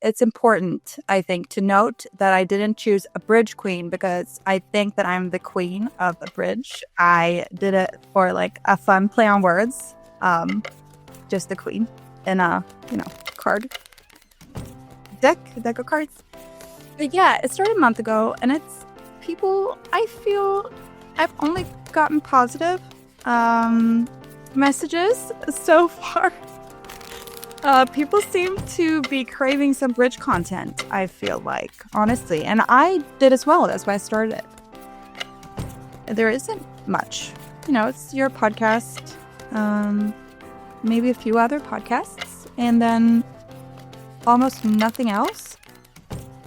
it's important, I think, to note that I didn't choose a bridge queen because I think that I'm the queen of the bridge. I did it for like a fun play on words. Just the queen in a, card deck of cards. But yeah, it started a month ago, and it's people, I feel I've only gotten positive messages so far. People seem to be craving some bridge content, I feel like, honestly. And I did as well. That's why I started it. There isn't much. It's your podcast, maybe a few other podcasts, and then almost nothing else.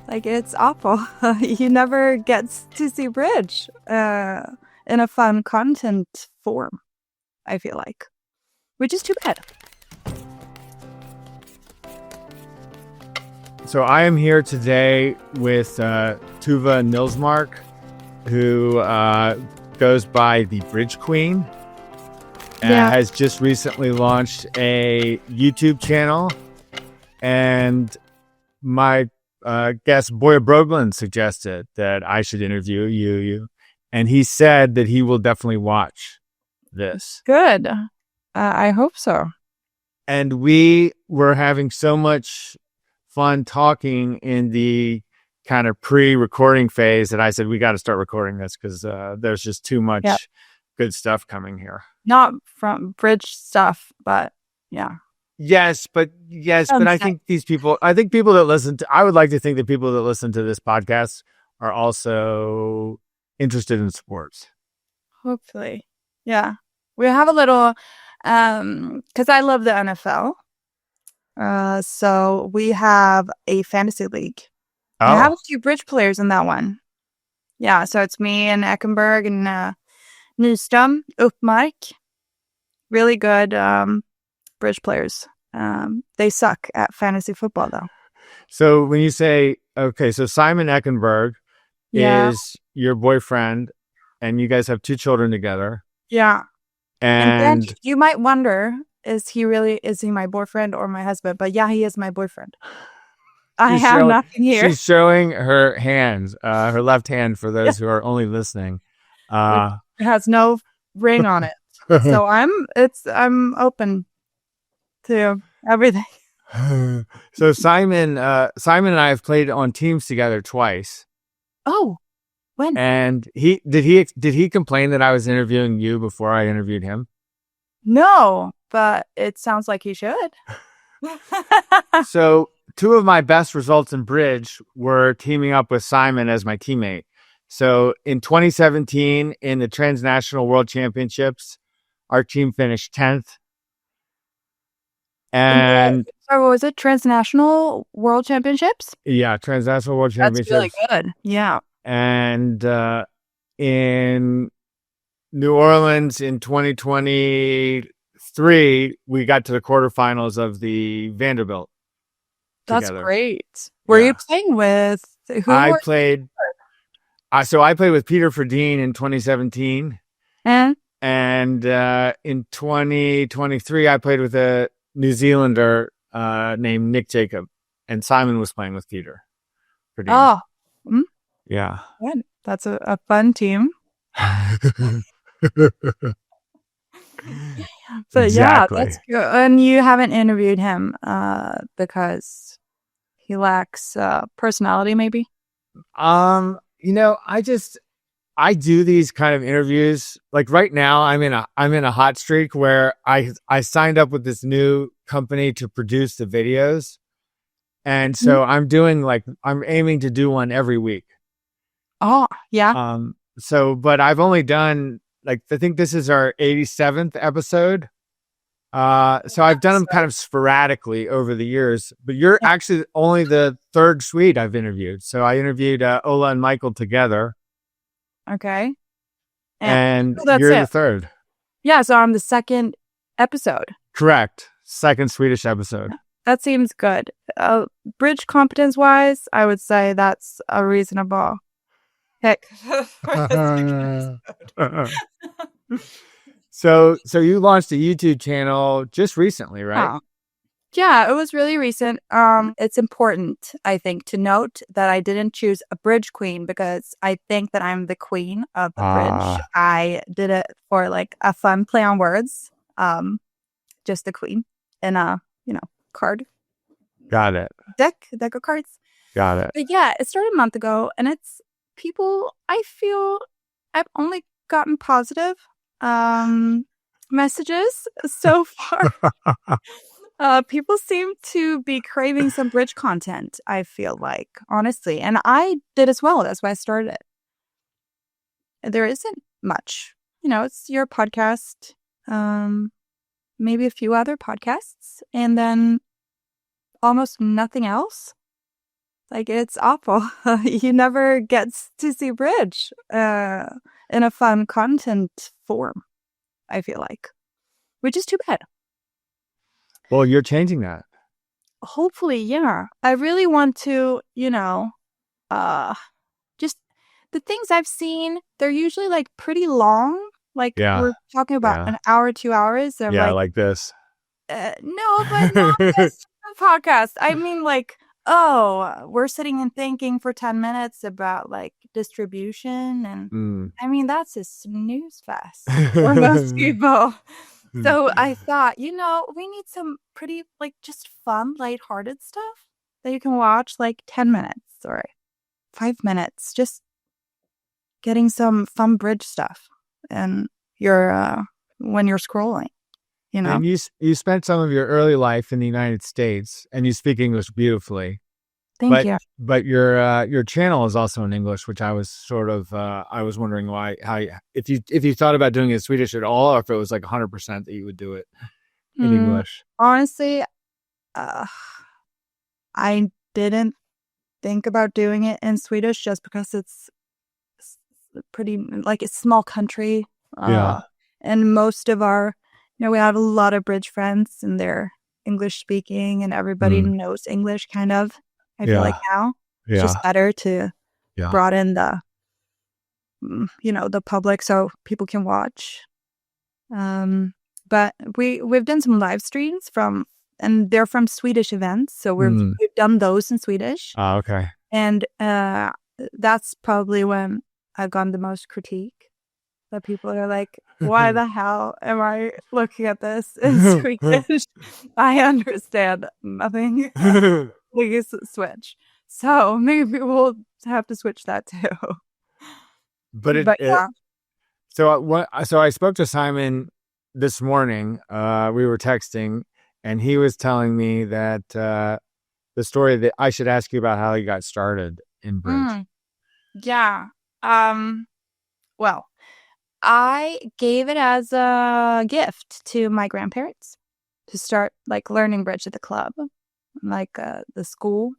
Like, it's awful. You never get to see bridge in a fun content form, I feel like. Which is too bad. So I am here today with Tuva Nilsmark, who goes by the BridgeQueen, and has just recently launched a YouTube channel. And my guest Boya Brogland suggested that I should interview you, and he said that he will definitely watch this. Good. I hope so. And we were having so much fun talking in the kind of pre-recording phase that I said, we got to start recording this because there's just too much good stuff coming here. Not from bridge stuff, but yeah. Yes, but I think people that listen to, I would like to think that people that listen to this podcast are also interested in sports. Hopefully. Yeah. We have a little, because I love the NFL. So we have a fantasy league. Oh. I have a few bridge players in that one. Yeah, so it's me and Ekenberg and Nilsmark. Really good bridge players. They suck at fantasy football, though. So when you say, okay, so Simon Ekenberg is your boyfriend, and you guys have 2 children together. Yeah. And then you might wonder, is he my boyfriend or my husband? But yeah, he is my boyfriend. I have nothing here. She's showing her hands, her left hand for those who are only listening. It has no ring on it. So I'm open to everything. So Simon and I have played on teams together twice. Oh, when? And did he complain that I was interviewing you before I interviewed him? No, but it sounds like he should. So 2 of my best results in bridge were teaming up with Simon as my teammate. So in 2017, in the Transnational World Championships, our team finished 10th. And so was it Transnational World Championships? Yeah, Transnational World Championships. That's really good. Yeah. And in New Orleans in 2023, we got to the quarterfinals of the Vanderbilt. That's together. Great. Were you playing with who? I played with Peter Ferdine in 2017. And in 2023, I played with a New Zealander named Nick Jacob, and Simon was playing with Peter Ferdine. Oh. Mm-hmm. Yeah. Good. That's a fun team. So exactly. Yeah, that's good. And you haven't interviewed him because he lacks personality, maybe? I do these kind of interviews. Like right now, I'm in a hot streak where I signed up with this new company to produce the videos. And so I'm aiming to do one every week. Oh, yeah. But I've only done, I think this is our 87th episode. So I've done them kind of sporadically over the years, but you're actually only the 3rd Swede I've interviewed. So I interviewed Ola and Michael together. Okay. And you're the 3rd. Yeah, so I'm the 2nd episode. Correct. 2nd Swedish episode. That seems good. Bridge competence-wise, I would say that's a reasonable pick. So you launched a YouTube channel just recently, right? Yeah, it was really recent. It's important, I think, to note that I didn't choose a bridge queen because I think that I'm the queen of the bridge. I did it for like a fun play on words. Just the queen in a, card. Got it. Deck of cards. Got it. But yeah, it started a month ago, and it's people, I feel I've only gotten positive messages so far. People seem to be craving some bridge content, I feel like, honestly. And I did as well. That's why I started it. There isn't much. It's your podcast, maybe a few other podcasts, and then almost nothing else. Like, it's awful. You never get to see bridge in a fun content form, I feel like, which is too bad. Well, you're changing that. Hopefully, yeah. I really want to, just the things I've seen, they're usually like pretty long. Like we're talking about an hour, 2 hours. Yeah, like this. No, but not this podcast. I mean, like, we're sitting and thinking for 10 minutes about like distribution. And I mean, that's a snooze fest for most people. So I thought, we need some pretty, like, just fun, lighthearted stuff that you can watch, like, 10 minutes or 5 minutes. Just getting some fun bridge stuff and when you're scrolling, And you spent some of your early life in the United States, and you speak English beautifully. Thank you. But your channel is also in English, which I was sort of I was wondering if you thought about doing it in Swedish at all, or if it was like 100% that you would do it in English. Honestly, I didn't think about doing it in Swedish just because it's pretty like it's a small country. And most of our, we have a lot of bridge friends, and they're English speaking, and everybody knows English kind of. I feel like now it's just better to broaden the, the public so people can watch. But we've done some live streams and they're from Swedish events. So we've done those in Swedish. Oh, okay. And that's probably when I've gotten the most critique. That people are like, why the hell am I looking at this in Swedish? I understand nothing. Please switch. So maybe we'll have to switch that too. So I spoke to Simon this morning. We were texting, and he was telling me that the story that I should ask you about how he got started in bridge. Yeah. Well, I gave it as a gift to my grandparents to start like learning bridge at the club. Like the school,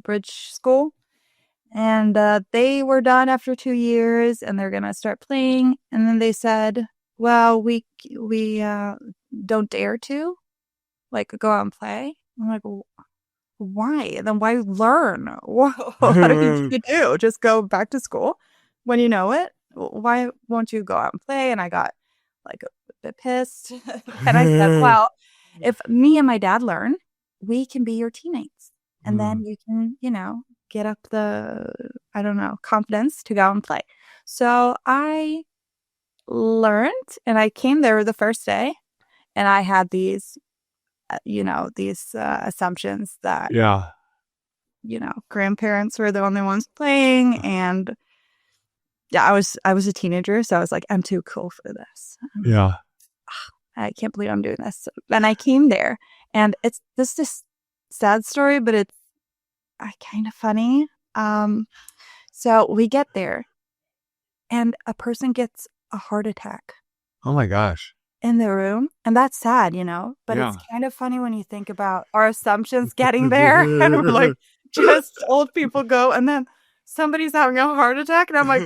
bridge school. And they were done after 2 years, and they're going to start playing. And then they said, well, we don't dare to like go out and play. I'm like, well, why? Then why learn? What do you do? Just go back to school when you know it? Why won't you go out and play? And I got like a bit pissed. And I said, well, if me and my dad learn, we can be your teammates. And then you can, get up the, confidence to go and play. So I learned, and I came there the first day, and I had these, assumptions that, grandparents were the only ones playing. And yeah, I was a teenager, so I was like, I'm too cool for this. Yeah. I can't believe I'm doing this. And I came there, and it's this sad story, but it's kind of funny. So we get there, and a person gets a heart attack. Oh my gosh. In the room. And that's sad, but it's kind of funny when you think about our assumptions getting there. And we're like, just old people go, and then somebody's having a heart attack. And I'm like,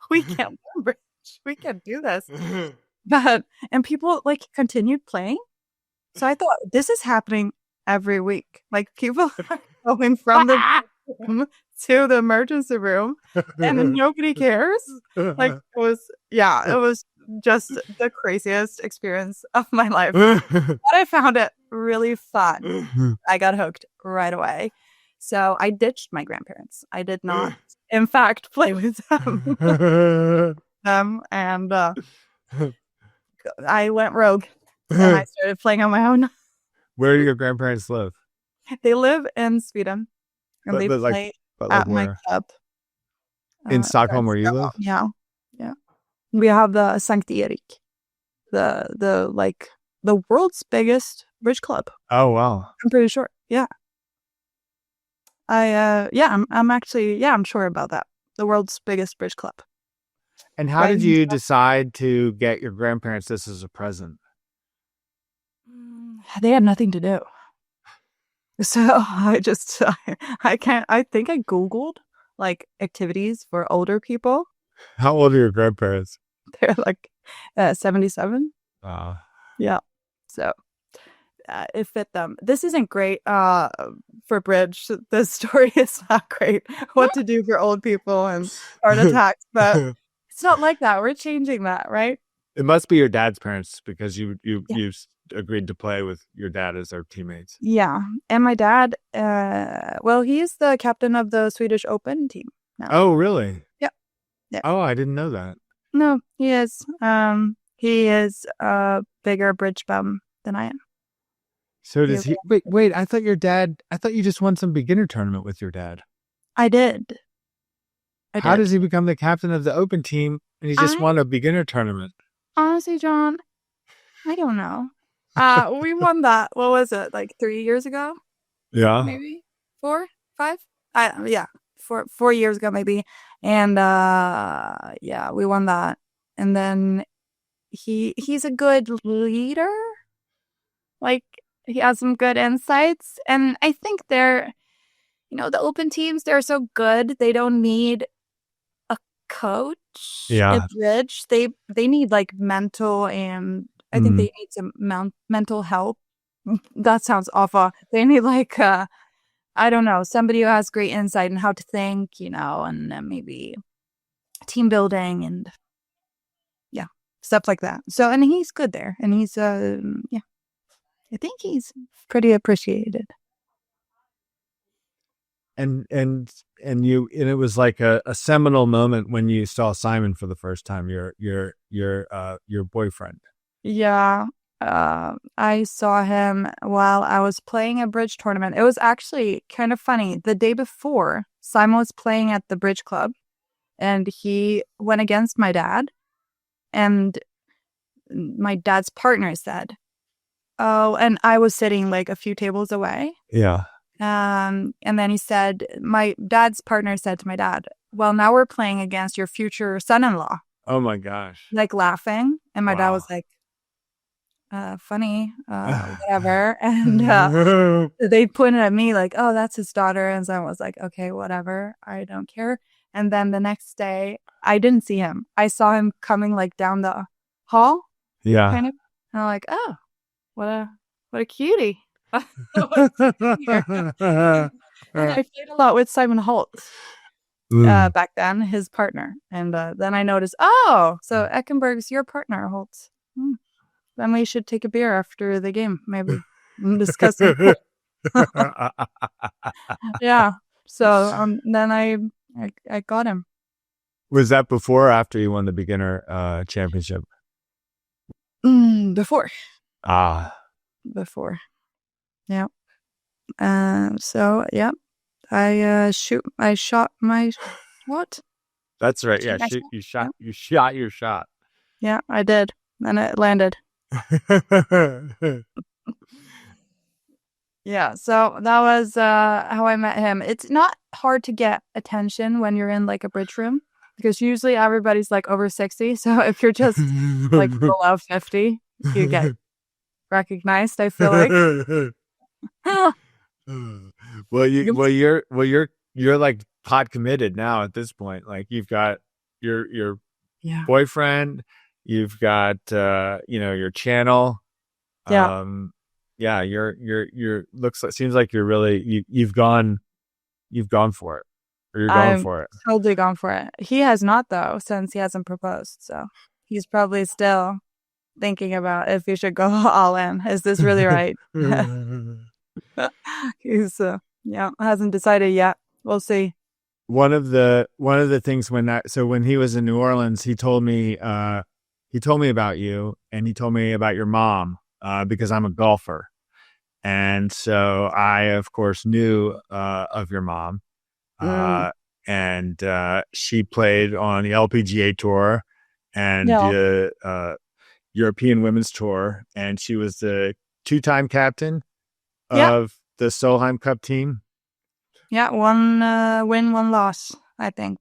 we can't learn bridge. We can't do this. And people like continued playing. So I thought, this is happening every week. Like, people are going from the room to the emergency room, and then nobody cares. Like, it was just the craziest experience of my life. But I found it really fun. I got hooked right away. So I ditched my grandparents. I did not, in fact, play with them. And I went rogue and I started playing on my own. Where do your grandparents live? They live in Sweden and they But play like at my where? club. In Stockholm, where you live? Yeah. Yeah. We have the Sankt Erik, the world's biggest bridge club. Oh, wow. I'm pretty sure. Yeah. I'm sure about that. The world's biggest bridge club. And how did you decide to get your grandparents this as a present? They had nothing to do. So I think I Googled like activities for older people. How old are your grandparents? They're like 77. Yeah. So it fit them. This isn't great for bridge. The story is not great. What to do for old people and heart attacks, but it's not like that. We're changing that, right? It must be your dad's parents because you agreed to play with your dad as their teammates. Yeah, and my dad, he's the captain of the Swedish Open team now. Oh, really? Yeah. Oh, I didn't know that. No, he is. He is a bigger bridge bum than I am. So does he? Wait! I thought you just won some beginner tournament with your dad. I did. How does he become the captain of the Open team and he just won a beginner tournament? Honestly, John, I don't know. We won that. What was it? Like 3 years ago? Yeah. Maybe 4, 5? 4 years ago, maybe. And we won that. And then he's a good leader. Like, he has some good insights. And I think the Open teams, they're so good. They don't need a coach at bridge. They need like mental and I think they need some mental help. That sounds awful. They need like, I don't know, somebody who has great insight on how to think, and maybe team building and stuff like that. So, and he's good there. And he's, I think he's pretty appreciated. And it was like a seminal moment when you saw Simon for the first time, your boyfriend. Yeah. I saw him while I was playing a bridge tournament. It was actually kind of funny. The day before, Simon was playing at the bridge club and he went against my dad. And my dad's partner said, oh, and I was sitting like a few tables away. Yeah. And then he said, my dad's partner said to my dad, well, now we're playing against your future son-in-law. Oh my gosh. Like laughing. And my dad was like, funny, whatever. And they pointed at me like, oh, that's his daughter. And so I was like, okay, whatever. I don't care. And then the next day, I didn't see him. I saw him coming like down the hall. Yeah. Kind of. And I'm like, oh, what a cutie. And I played a lot with Simon Holtz back then, his partner. And then I noticed, oh, so Ekenberg's your partner, Holtz. Then we should take a beer after the game, maybe. And discuss it. Yeah. So then I got him. Was that before or after you won the beginner championship? Before. Before. Yeah. So yeah, I shot my what? That's right. Yeah, you shot your shot. Yeah, I did, and it landed. Yeah, so that was how I met him. It's not hard to get attention when you're in like a bridge room because usually everybody's like over 60. So if you're just like below 50, you get recognized. I feel like. You're like pot committed now at this point. Like you've got your boyfriend, you've got your channel. Seems like you're really you've gone for it. Or you're going for it. Totally gone for it. He has not though, since he hasn't proposed. So he's probably still thinking about if you should go all in. Is this really right? He's hasn't decided yet. We'll see. One of the things when he was in New Orleans, he told me about you, and he told me about your mom because I'm a golfer, and so I of course knew of your mom, and she played on the LPGA tour and the European Women's Tour, and she was the 2-time captain of the Solheim Cup team. Yeah, one win, one loss, I think.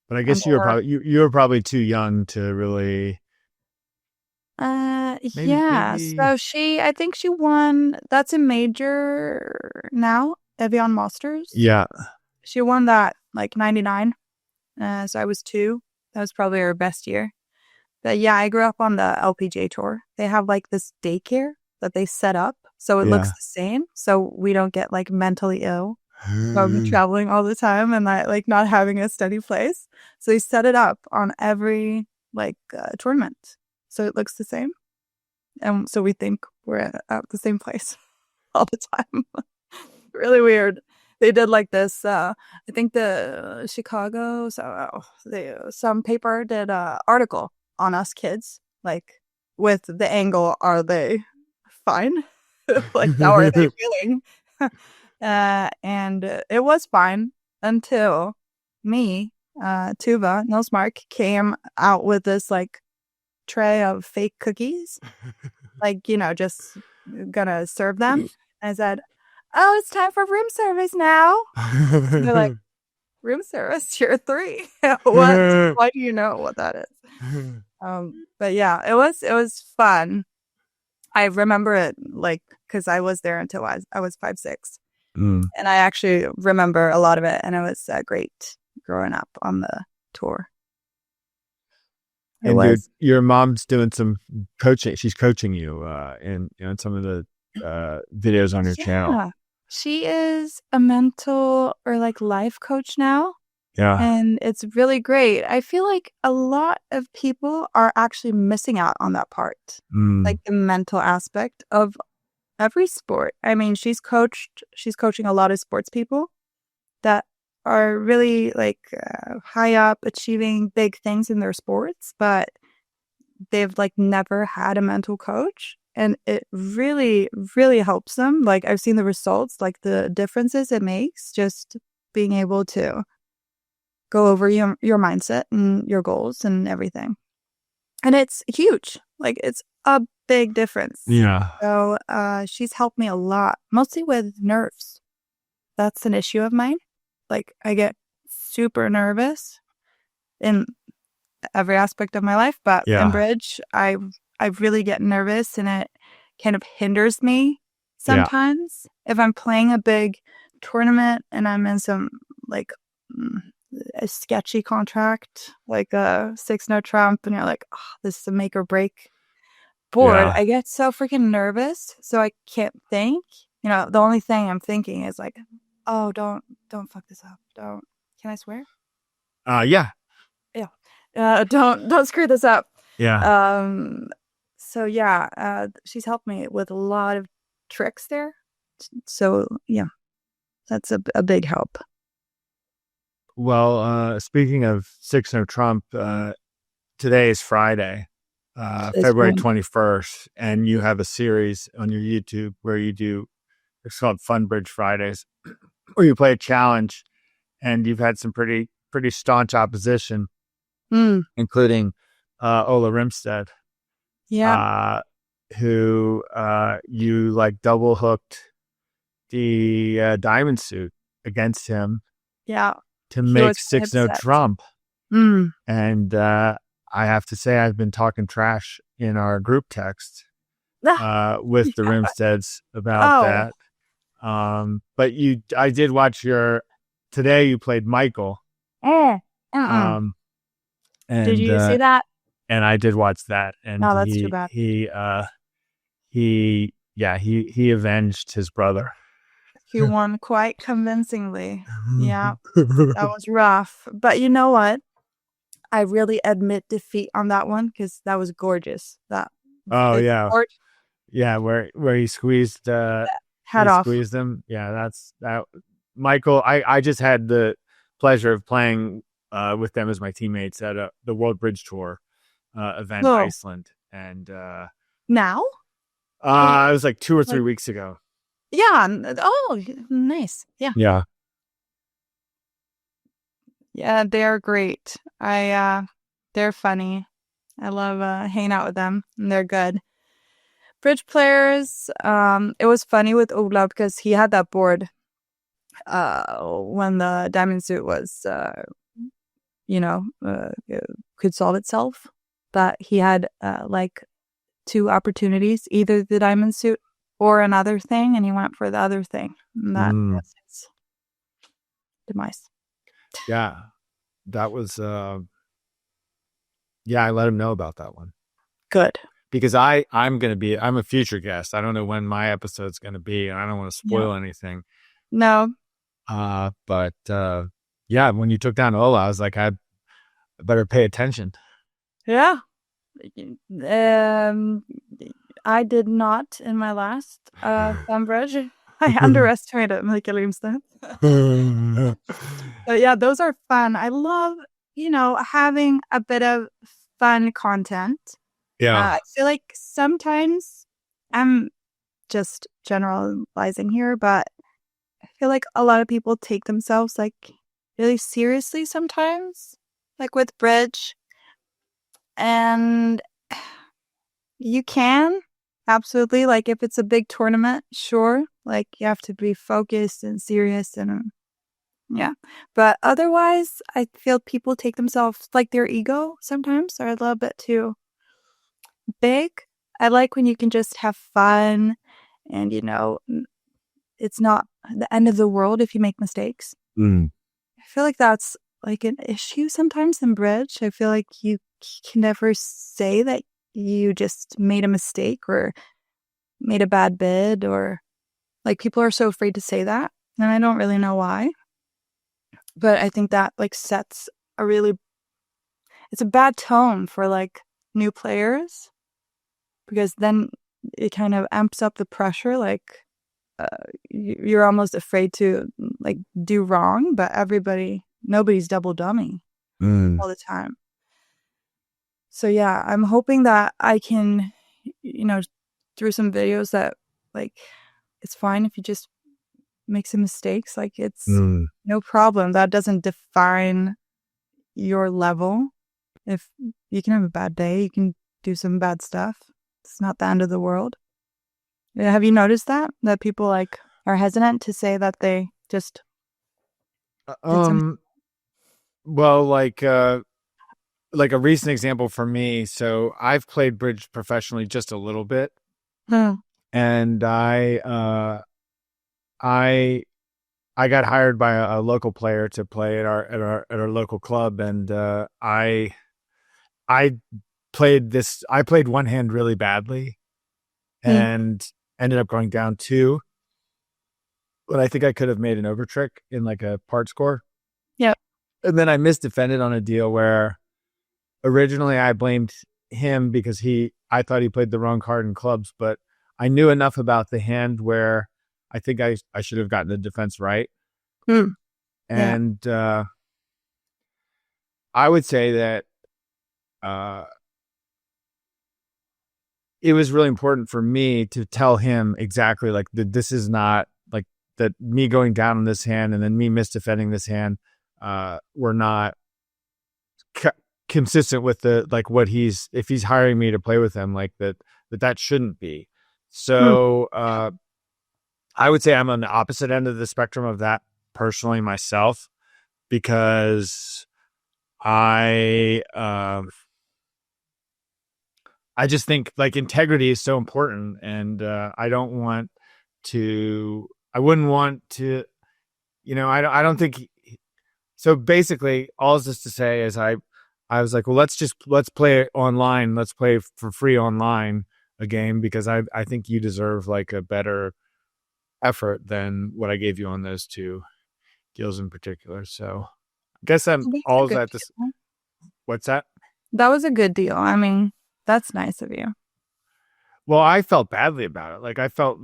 But I guess you were probably too young to really. Maybe. So I think she won. That's a major now, Evian Masters. Yeah. She won that like 99. So I was 2. That was probably her best year. But yeah, I grew up on the LPGA tour. They have like this daycare that they set up so it looks the same, so we don't get like mentally ill from traveling all the time and not having a steady place. So they set it up on every tournament, so it looks the same, and so we think we're at the same place all the time. Really weird. They did like this. I think the Chicago, some paper did an article on us kids, like with the angle, are they fine? Like, how are they feeling? And it was fine until me, Tuva Nilsmark, came out with this like tray of fake cookies, just gonna serve them. And I said, "Oh, it's time for room service now." And they're like, "Room service? You're 3. What? Why do you know what that is?" But yeah, it was fun. I remember it because I was there until I was 5'6", and I actually remember a lot of it, and it was great growing up on the tour. Your mom's doing some coaching. She's coaching you in some of the videos on your channel. She is a mental or life coach now. Yeah. And it's really great. I feel like a lot of people are actually missing out on that part, like the mental aspect of every sport. I mean, she's coaching a lot of sports people that are really high up, achieving big things in their sports, but they've never had a mental coach. And it really, really helps them. I've seen the results, the differences it makes, just being able to go over your mindset and your goals and everything. And it's huge. It's a big difference. Yeah. So she's helped me a lot, mostly with nerves. That's an issue of mine. I get super nervous in every aspect of my life, but in bridge, I really get nervous, and it kind of hinders me sometimes. If I'm playing a big tournament and I'm in some a sketchy contract, like a 6-no trump, and you're like, oh, this is a make or break board. I get so freaking nervous, so I can't think. The only thing I'm thinking is oh, don't fuck this up. Can I swear? Yeah. Don't screw this up. Yeah. So yeah, she's helped me with a lot of tricks there. So yeah, that's a big help. Well, speaking of 6-no trump, today is Friday, February 21st, and you have a series on your YouTube where it's called Funbridge Fridays, where you play a challenge, and you've had some pretty staunch opposition, including Ola Rimstedt, who you double hooked the diamond suit against him. Yeah. To make 6-no trump. And I have to say, I've been talking trash in our group text with the Rimstedts about that. But I did watch today you played Michael. And did you see that? And I did watch that. And no, that's too bad. He avenged his brother. He won quite convincingly. Yeah, that was rough. But you know what? I really admit defeat on that one because that was gorgeous. Yeah, where he squeezed head off. Squeezed him. Yeah, that's that. Michael, I just had the pleasure of playing with them as my teammates at the World Bridge Tour event in Iceland, and now it was like 2 or 3 weeks ago. Yeah. Oh, nice. Yeah. Yeah. Yeah, they're great. They're funny. I love hanging out with them, and they're good. Bridge players, it was funny with Ola because he had that board when the diamond suit was, could solve itself. That he had like 2 opportunities, either the diamond suit or another thing, and he went for the other thing. And that was his demise. Yeah, that was. I let him know about that one. Good. Because I'm a future guest. I don't know when my episode's going to be, and I don't want to spoil anything. No. But when you took down Ola, I was like, I better pay attention. Yeah. I did not in my last Funbridge. I underestimated Ola Rimstedt. But yeah, those are fun. I love, having a bit of fun content. Yeah. I feel like sometimes I'm just generalizing here, but I feel like a lot of people take themselves like really seriously sometimes, like with bridge. And you can absolutely, like if it's a big tournament, sure, like you have to be focused and serious and yeah. But otherwise, I feel people take themselves, like their ego sometimes are a little bit too big. I like when you can just have fun and, it's not the end of the world if you make mistakes. I feel like that's like an issue sometimes in bridge. I feel like you can never say that you just made a mistake or made a bad bid, or like people are so afraid to say that. And I don't really know why. But I think that like sets it's a bad tone for like new players, because then it kind of amps up the pressure. Like you're almost afraid to like do wrong, but nobody's double dumming all the time. So yeah, I'm hoping that I can, through some videos that like, it's fine if you just make some mistakes. Like it's no problem. That doesn't define your level. If you can have a bad day, you can do some bad stuff. It's not the end of the world. Have you noticed that people like are hesitant to say that they just did something? Well, like a recent example for me. So I've played bridge professionally just a little bit, and I got hired by a local player to play at our local club, and I played one hand really badly, and ended up going down 2. But I think I could have made an over trick in like a part score. Yep. And then I misdefended on a deal where originally I blamed him because I thought he played the wrong card in clubs, but I knew enough about the hand where I think I should have gotten the defense right. And I would say that it was really important for me to tell him exactly like that this is not like that me going down on this hand and then me misdefending this hand were not consistent with the like what if he's hiring me to play with him, like that shouldn't be. So I would say I'm on the opposite end of the spectrum of that personally myself, because I just think like integrity is so important, and I wouldn't want to, I don't think. So basically all this to say is I was like, well, let's play it online. Let's play for free online a game, because I think you deserve like a better effort than what I gave you on those 2 deals in particular. So I guess I'm all that this. What's that? That was a good deal. I mean, that's nice of you. Well, I felt badly about it. Like I felt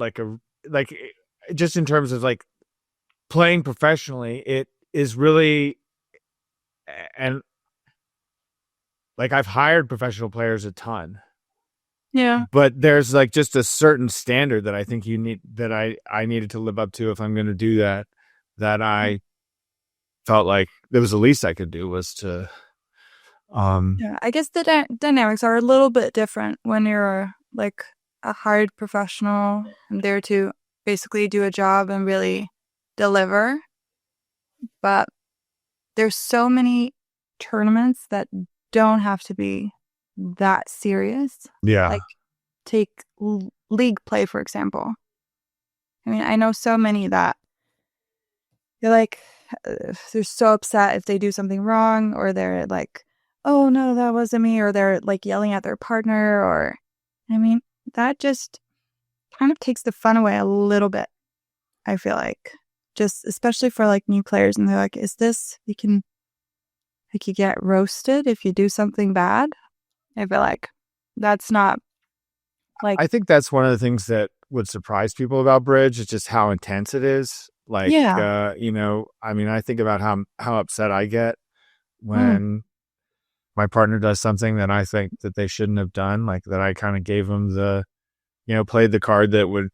just in terms of like playing professionally, it is really, and like I've hired professional players a ton. Yeah. But there's like just a certain standard that I think I needed to live up to if I'm going to do that, that I felt like it was the least I could do was to, Yeah, I guess the dynamics are a little bit different when you're like a hired professional and there to basically do a job and really deliver. But there's so many tournaments that don't have to be that serious. yeah. Like take league play, for example. I mean, I know so many that they're like, they're so upset if they do something wrong, or they're like, oh no, that wasn't me, or they're like yelling at their partner, or, I mean, that just kind of takes the fun away a little bit, I feel like. Just especially for like new players, and they're like, is this, you get roasted if you do something bad? I feel like that's not like, I think that's one of the things that would surprise people about bridge is just how intense it is. Like, yeah. I mean, I think about how upset I get when my partner does something that I think that they shouldn't have done, like that I kind of gave them played the card that would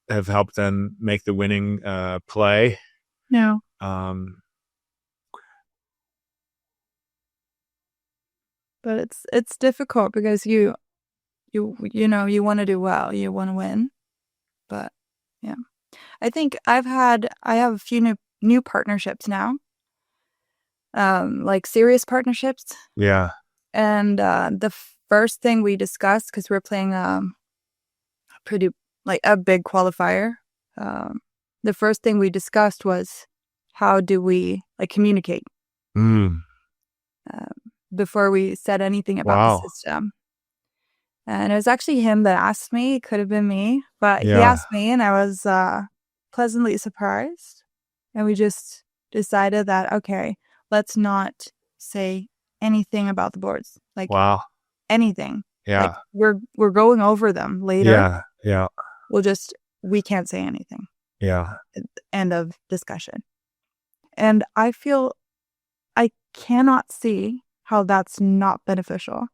have helped them make the winning play. No. But it's difficult because you want to do well, you want to win. But yeah, I think I have a few new partnerships now, like serious partnerships. Yeah. And the first thing we discussed, because we're playing pretty like a big qualifier, the first thing we discussed was how do we like communicate before we said anything about the system. And it was actually him that asked me. It could have been me, but he asked me, and I was pleasantly surprised. And we just decided that, okay, let's not say anything about the boards, like anything. Yeah, like we're going over them later. Yeah. We can't say anything. Yeah. End of discussion. And I feel I cannot see how that's not beneficial.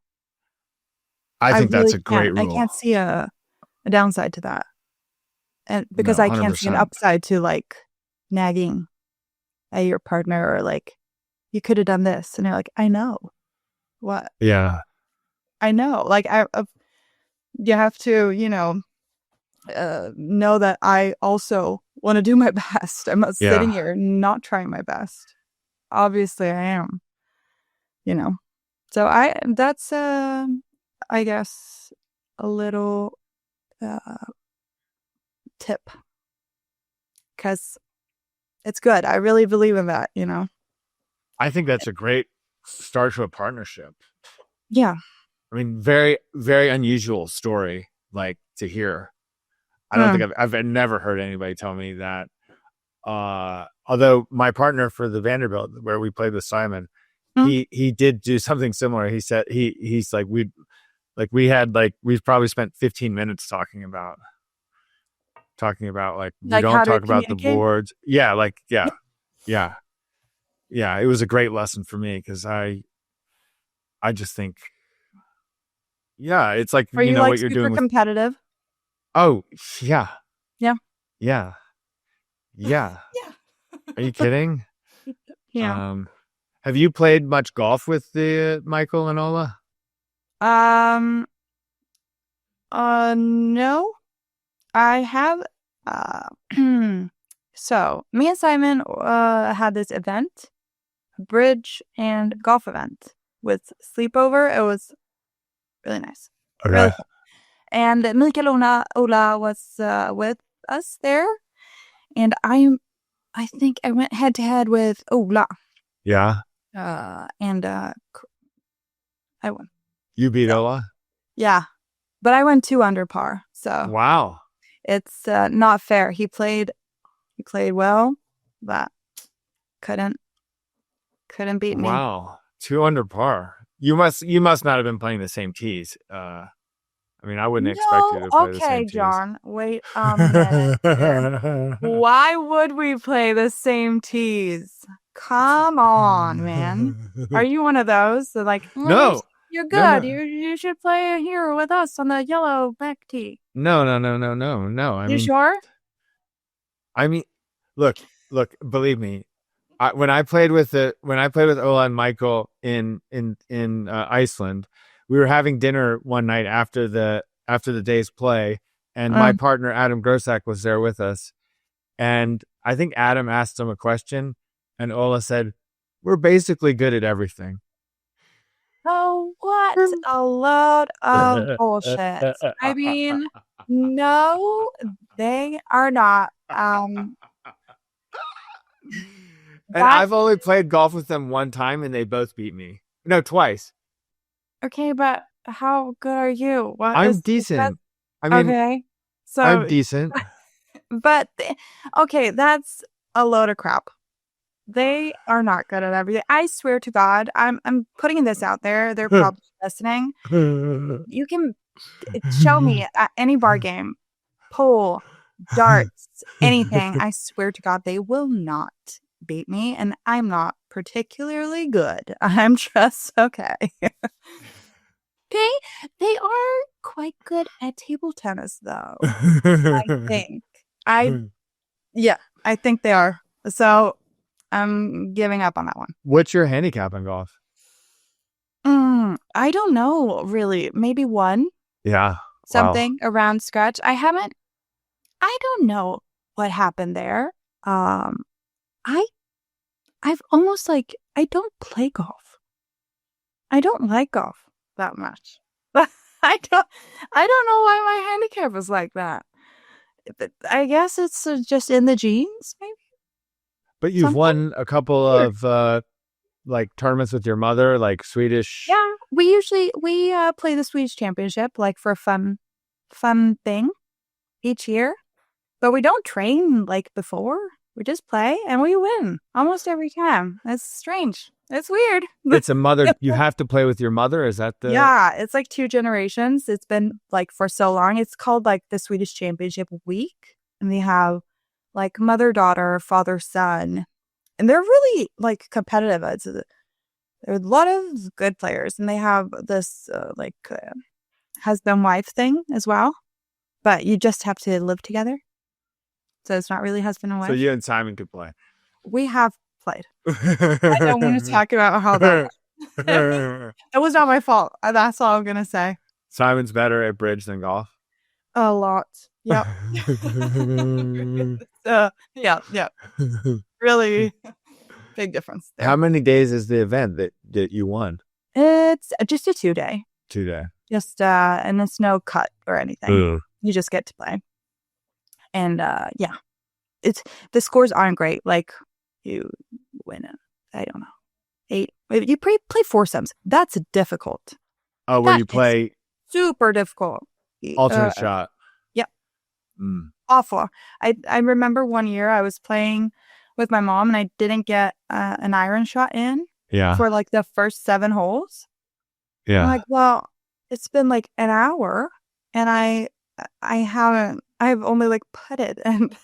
I think that's a great rule. I can't see a downside to that. And because I can't see an upside to like nagging at your partner, or like, you could have done this. And you're like, I know. What? Yeah. I know. Like, you have to, know that I also want to do my best. I'm not sitting here not trying my best. Obviously I am, So that's, I guess, a little tip, because it's good. I really believe in that, I think that's a great start to a partnership. Yeah. I mean, very, very unusual story, like, to hear. I don't think I've never heard anybody tell me that. Although my partner for the Vanderbilt, where we played with Simon, he did do something similar. He said he's like, we've probably spent 15 minutes talking about like we don't talk about the boards. Yeah, yeah. It was a great lesson for me, because I just think, it's like, Are you what like you're super doing. competitive? Oh yeah. Yeah. Yeah. Yeah. Yeah. Are you kidding? Yeah. Have you played much golf with the Michael and Ola? No. I have. So me and Simon had this event, a bridge and golf event with sleepover. It was really nice. Okay. Really fun. And Mikael Ola was with us there, and I think I went head to head with Ola. Yeah. And I won. You beat Ola? Yeah, but I went 2 under par. So wow, it's not fair. He played well, but couldn't beat me. Wow, 2 under par. You must not have been playing the same tees. I mean, I wouldn't expect you to play the same Okay, tees. John. Wait a minute here. Why would we play the same tees? Come on, man. Are you one of those that like, No. you're good. No. You should play here with us on the yellow back tee. No. You sure? I mean, look, believe me. When I played with Ola and Michael in Iceland, we were having dinner one night after the day's play, and my partner Adam Grosak was there with us. And I think Adam asked him a question, and Ola said, "We're basically good at everything." Oh, what a load of bullshit. I mean, no, they are not. And I've only played golf with them one time, and they both beat me. No, twice. Okay, but how good are you? I'm decent. I mean, okay, so I'm decent. But okay, that's a load of crap. They are not good at everything. I swear to God, I'm putting this out there. They're probably listening. You can show me at any bar game, pool, darts, anything. I swear to God, they will not beat me, and I'm not particularly good. I'm just okay. They are quite good at table tennis, though. I think. I think they are. So I'm giving up on that one. What's your handicap in golf? I don't know, really. Maybe one. Yeah. Something around scratch. I don't know what happened there. I've almost like, I don't play golf. I don't like golf that much. I don't know why my handicap is like that. But I guess it's just in the genes, maybe. But you've won a couple of like tournaments with your mother, like Swedish. Yeah, we play the Swedish Championship, like for a fun thing each year. But we don't train like before. We just play and we win almost every time. That's strange. It's weird. It's a mother. You have to play with your mother. Is that the? Yeah, it's like 2 generations. It's been like for so long. It's called like the Swedish Championship Week, and they have like mother, daughter, father, son, and they're really like competitive. There are a lot of good players, and they have this husband wife thing as well. But you just have to live together, so it's not really husband and wife. So you and Simon could play. We have played. I don't want to talk about how that it was not my fault. That's all I'm gonna say. Simon's better at bridge than golf. A lot. Yep. Yeah. Really big difference there. How many days is the event that you won? It's just a 2-day. 2-day. Just and it's no cut or anything. You just get to play. And it's the scores aren't great. Like you win it. I don't know. 8. You play foursomes. That's difficult. Oh, where you play super difficult. Alternate shot. Yep. Awful. I remember one year I was playing with my mom and I didn't get an iron shot in. Yeah. For like the first 7 holes. Yeah. I'm like, well, it's been like an hour and I've only like putted and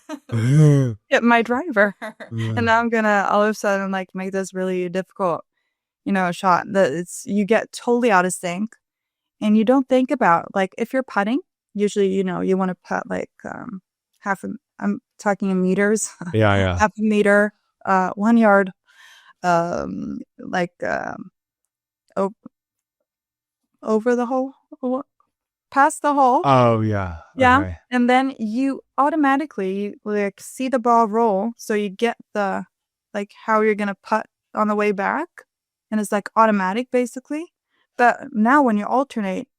hit my driver. And now I'm gonna all of a sudden like make this really difficult, shot that you get totally out of sync and you don't think about like if you're putting, usually, you want to putt like I'm talking in meters. Yeah. Half a meter, 1 yard, over the hole. Past the hole. Oh, yeah. Yeah. Okay. And then you automatically like see the ball roll. So you get the like how you're going to putt on the way back. And it's like automatic basically. But now when you alternate,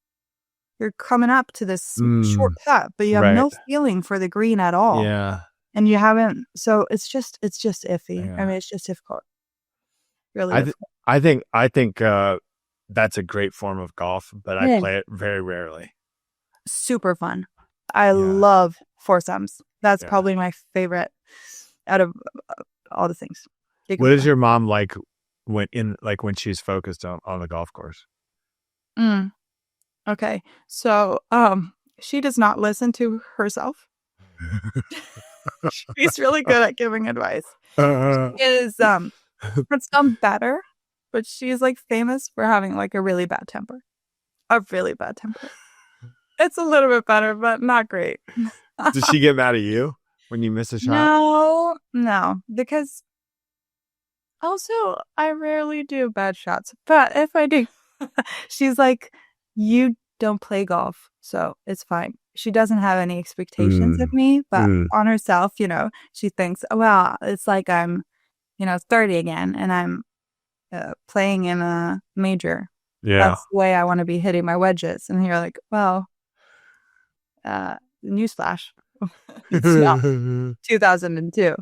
you're coming up to this short putt, but you have no feeling for the green at all. Yeah. And you haven't. So it's just iffy. Yeah. I mean, it's just difficult. Really difficult. I think that's a great form of golf, but I play it very rarely. Super fun. I love foursomes. That's probably my favorite out of all the things. What is your mom like when she's focused on the golf course? Mm. Okay. So, she does not listen to herself. She's really good at giving advice. She is, it's done better, but she's like famous for having like a really bad temper. A really bad temper. It's a little bit better, but not great. Does she get mad at you when you miss a shot? No, because also I rarely do bad shots, but if I do, she's like, you don't play golf, so it's fine. She doesn't have any expectations of me, but on herself, she thinks, well, it's like I'm, 30 again and I'm playing in a major. Yeah. That's the way I want to be hitting my wedges. And you're like, well, newsflash. It's not 2002.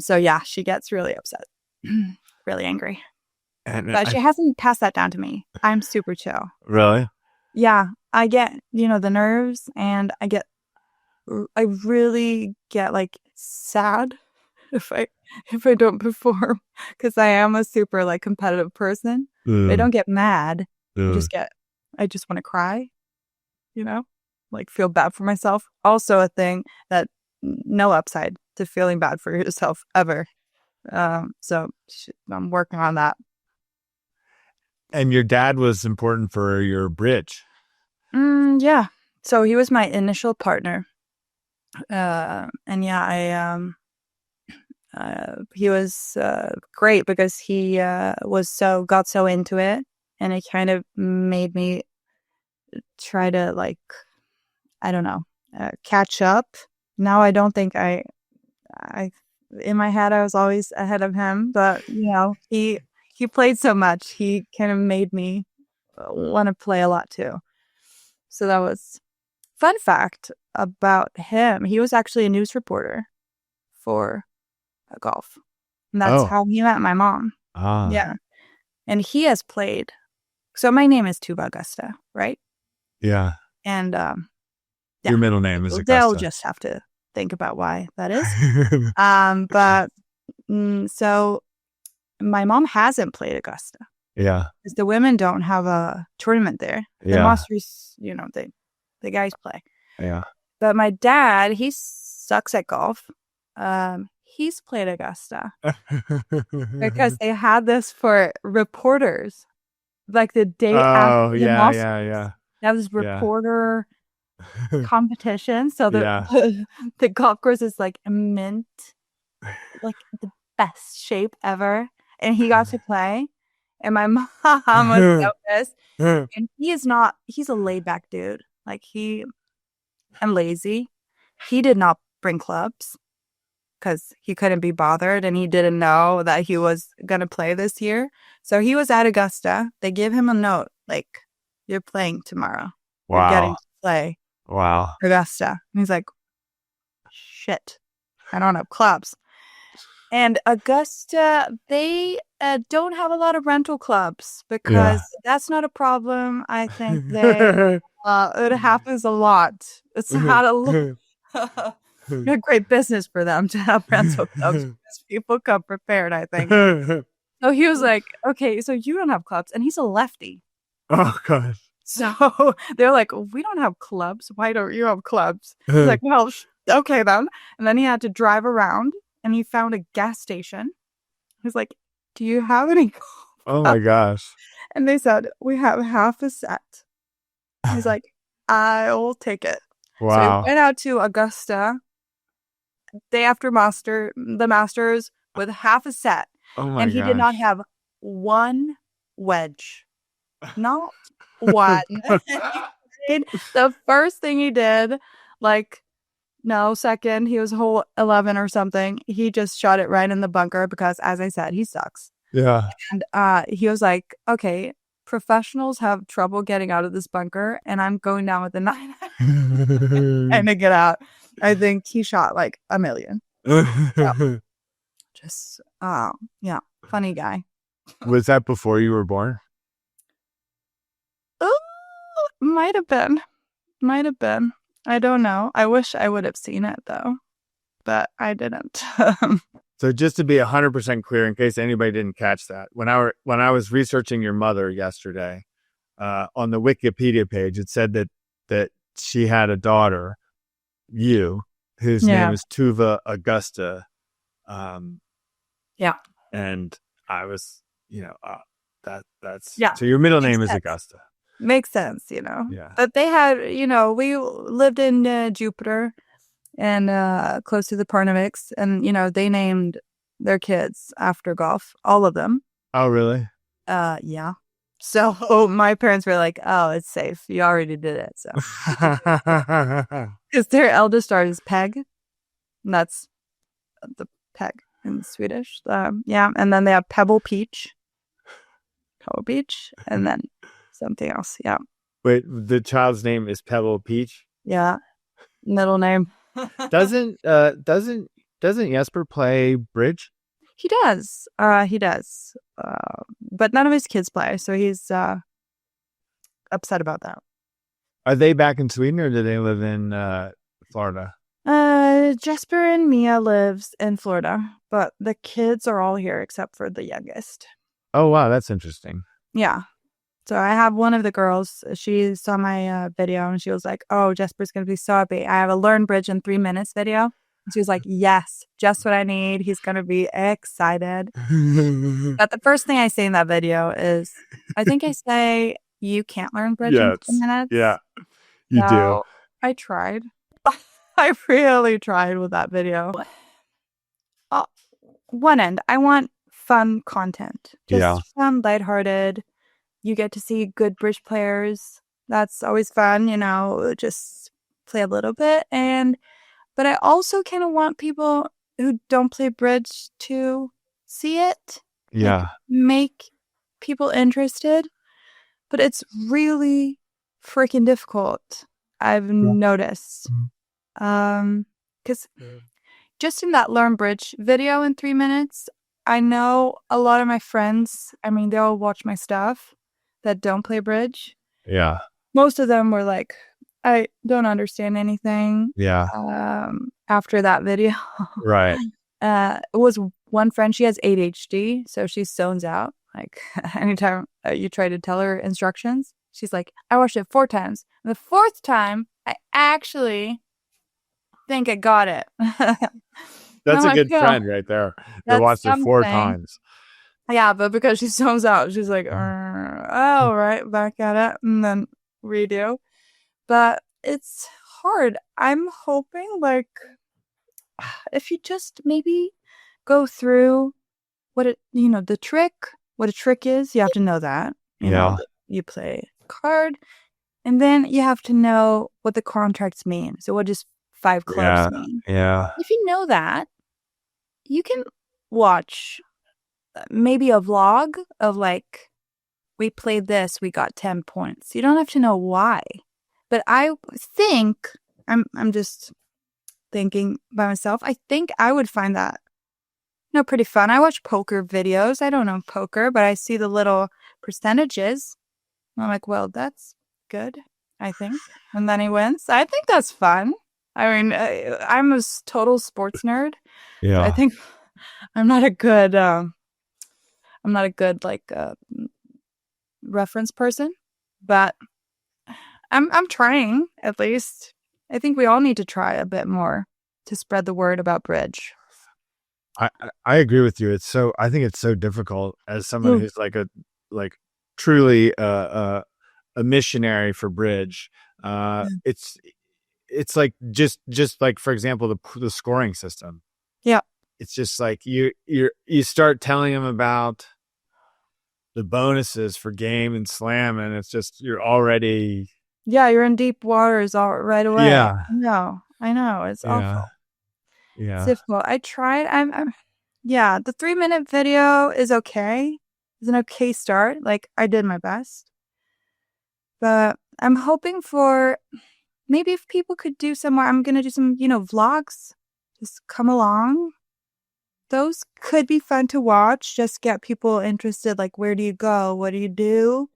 So yeah, she gets really upset, really angry. But she hasn't passed that down to me. I'm super chill. Really? Yeah, I get, the nerves, and I really get like sad if I don't perform, because I am a super like competitive person. I don't get mad. I just want to cry, like feel bad for myself. Also a thing that no upside to feeling bad for yourself ever. So I'm working on that. And your dad was important for your bridge. Yeah. So he was my initial partner. And yeah, he was great because he got so into it, and it kind of made me try to like, I don't know, catch up. Now I don't think I in my head I was always ahead of him, but he played so much, he kind of made me want to play a lot too. So that was fun fact about him. He was actually a news reporter for golf. And that's how he met my mom. Yeah. And he has played. So my name is Tuva Augusta, right? Yeah. And your middle name is Augusta. They'll just have to think about why that is. So my mom hasn't played Augusta. Yeah. Because the women don't have a tournament there. The Masters, the guys play. Yeah. But my dad, he sucks at golf. He's played Augusta because they had this for reporters, like the day after the Masters. Yeah. That was reporter competition. So the golf course is like mint, like the best shape ever, and he got to play. And my mom was so pissed. And he's a laid back dude. Like I'm lazy. He did not bring clubs because he couldn't be bothered, and he didn't know that he was going to play this year. So he was at Augusta. They gave him a note like, you're playing tomorrow. Wow. You're getting to play. Wow. Augusta. And he's like, shit, I don't have clubs. And Augusta, they don't have a lot of rental clubs because that's not a problem. I think it happens a lot. It's not a great business for them to have rental clubs because people come prepared, I think. So he was like, okay, so you don't have clubs. And he's a lefty. Oh, gosh. So they're like, we don't have clubs. Why don't you have clubs? He's like, well, okay then. And then he had to drive around. And he found a gas station. He's like, do you have any? Oh my gosh. And they said, we have half a set. He's like, I'll take it. Wow. So he went out to Augusta day after the Masters with half a set. Oh my And he did not have one wedge. Not one. The first thing he did, second, he was hole 11 or something. He just shot it right in the bunker because, as I said, he sucks. Yeah. And he was like, okay, professionals have trouble getting out of this bunker, and I'm going down with a 9 and to get out. I think he shot like a million. Just, funny guy. Was that before you were born? Oh, might have been. I don't know. I wish I would have seen it though, but I didn't. So just to be 100% clear, in case anybody didn't catch that, when I was researching your mother yesterday, on the Wikipedia page, it said that she had a daughter, whose name is Tuva Augusta. And I was, that's so your middle name is Augusta. Makes sense, Yeah. But they had, we lived in Jupiter and close to the Parnaviks, and they named their kids after golf, all of them. Oh, really? Yeah. So my parents were like, "Oh, it's safe. You already did it." So, because their eldest daughter is Peg, and that's the Peg in Swedish. And then they have Pebble Peach, and then something else. Yeah. Wait, the child's name is Pebble Peach? Yeah. Middle name. Doesn't Jesper play bridge? He does. But none of his kids play, so he's upset about that. Are they back in Sweden, or do they live in Florida? Jesper and Mia lives in Florida, but the kids are all here except for the youngest. Oh, wow, that's interesting. Yeah. So I have one of the girls, she saw my video and she was like, "Oh, Jesper's going to be so happy. I have a Learn Bridge in 3 minutes video." And she was like, "Yes, just what I need. He's going to be excited." But the first thing I say in that video is, I think I say, "You can't learn bridge in 3 minutes." Yeah, you do. I tried. I really tried with that video. One end, I want fun content. Just fun, lighthearted. You get to see good bridge players. That's always fun, just play a little bit. But I also kind of want people who don't play bridge to see it. Yeah. Like, make people interested. But it's really freaking difficult, I've noticed. Because just in that Learn Bridge video in 3 minutes, I know a lot of my friends, they'll watch my stuff that don't play bridge. Yeah. Most of them were like, "I don't understand anything." Yeah. After that video. Right. It was one friend, she has ADHD, so she zones out. Like, anytime you try to tell her instructions, she's like, "I watched it 4 times. And the 4th time, I actually think I got it." That's a good friend right there. That watched it 4 times. Yeah, but because she zones out, she's like, right, back at it, and then redo. But it's hard. I'm hoping, like, if you just maybe go through what a trick is, you have to know that. You play a card, and then you have to know what the contracts mean. So what does 5 clubs mean? Yeah. If you know that, you can watch maybe a vlog of like, we played this, we got 10 points. You don't have to know why. But I think, I'm just thinking by myself, I think I would find that pretty fun. I watch poker videos. I don't know poker, but I see the little percentages. I'm like, well, that's good, I think. And then he wins. I think that's fun. I'm a total sports nerd. Yeah. I think I'm not a good like reference person, but I'm trying, at least. I think we all need to try a bit more to spread the word about bridge. I agree with you. I think it's so difficult as someone who's truly a missionary for bridge. It's like just like, for example, the scoring system. Yeah. It's just like you start telling them about the bonuses for game and slam, and it's just, you're already you're in deep waters right away. Yeah. No, I know, it's awful. Yeah. It's difficult. I tried. The 3-minute video is okay. It's an okay start. Like, I did my best, but I'm hoping for maybe if people could do some more. I'm gonna do some vlogs. Just come along. Those could be fun to watch. Just get people interested. Like, where do you go? What do you do?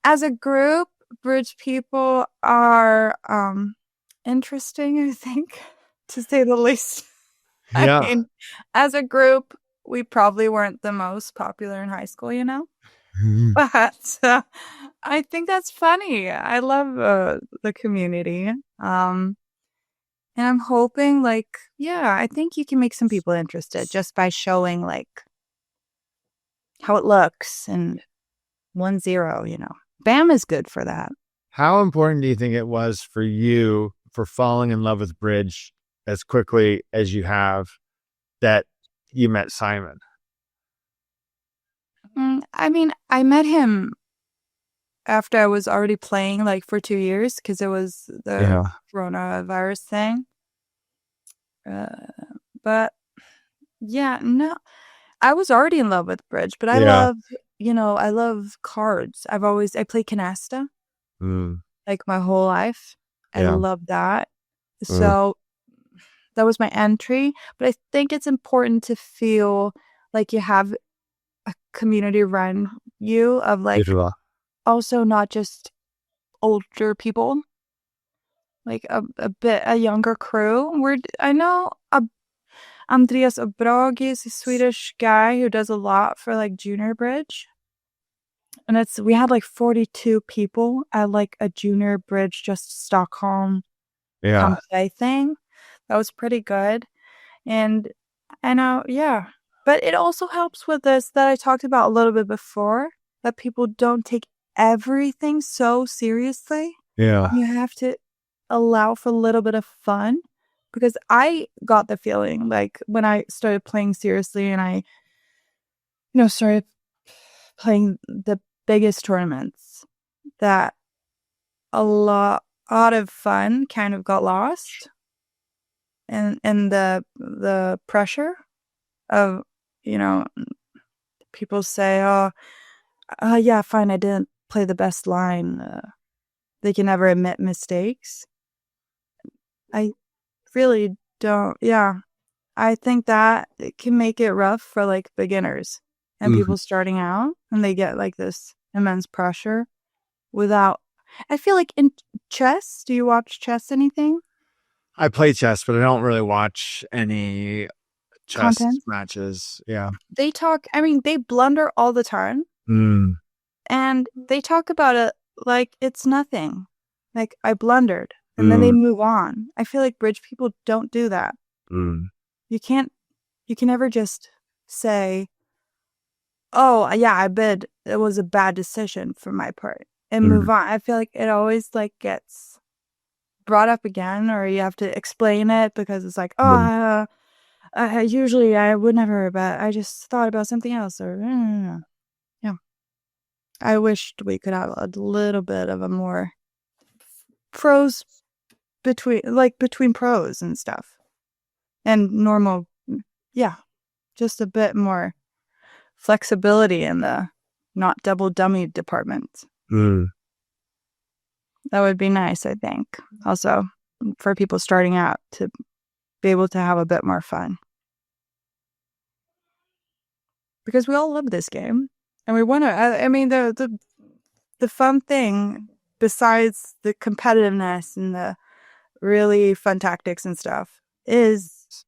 As a group, bridge people are interesting, I think, to say the least. Yeah. As a group, we probably weren't the most popular in high school, But I think that's funny. I love the community. And I'm hoping, like, yeah, I think you can make some people interested just by showing, like, how it looks and 1-0, you know. BAM is good for that. How important do you think it was for you for falling in love with bridge as quickly as you have that you met Simon? I mean, I met him after I was already playing, like, for 2 years because it was the coronavirus thing. But yeah, no, I was already in love with bridge, but I love, I love cards. I play canasta like my whole life. I love that. So that was my entry. But I think it's important to feel like you have a community around you of like also not just older people, like a younger crew. I know Andreas Obrag is a Swedish guy who does a lot for like junior bridge. And we had like 42 people at like a junior bridge, just Stockholm come play thing. That was pretty good. And I know, but it also helps with this that I talked about a little bit before, that people don't take everything so seriously. Yeah. You have to allow for a little bit of fun, because I got the feeling like when I started playing seriously and I, started playing the biggest tournaments, that a lot of fun kind of got lost, and the pressure of, people say, oh, yeah, fine, I didn't play the best line. They can never admit mistakes. I really don't. Yeah, I think that it can make it rough for like beginners and people starting out, and they get like this immense pressure without. I feel like in chess, do you watch chess anything? I play chess, but I don't really watch any chess Content? matches. Yeah. They blunder all the time. And they talk about it like it's nothing. Like, I blundered. And then they move on. I feel like bridge people don't do that. You can never just say, oh, yeah, I bet it was a bad decision for my part, and move on. I feel like it always like gets brought up again, or you have to explain it because it's like, oh, usually I would never, but I just thought about something else, or yeah. I wished we could have a little bit of a more pros between pros and stuff and normal, just a bit more flexibility in the not double dummy department. That would be nice, I think. Also, for people starting out to be able to have a bit more fun. Because we all love this game. And we want to, I mean, the fun thing, besides the competitiveness and the really fun tactics and stuff, is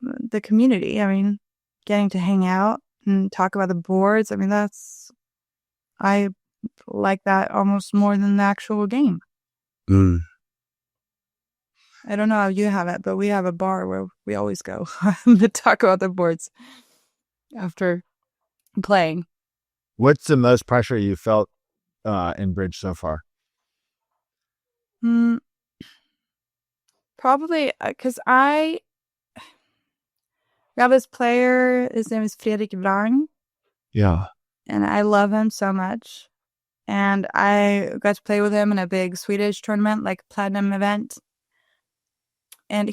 the community. I mean, getting to hang out and talk about the boards. I mean, I like that almost more than the actual game. I don't know how you have it, but we have a bar where we always go to talk about the boards after playing. What's the most pressure you felt in bridge so far? Probably because we have this player, his name is Fredrik Vrang. Yeah. And I love him so much. And I got to play with him in a big Swedish tournament, like platinum event. And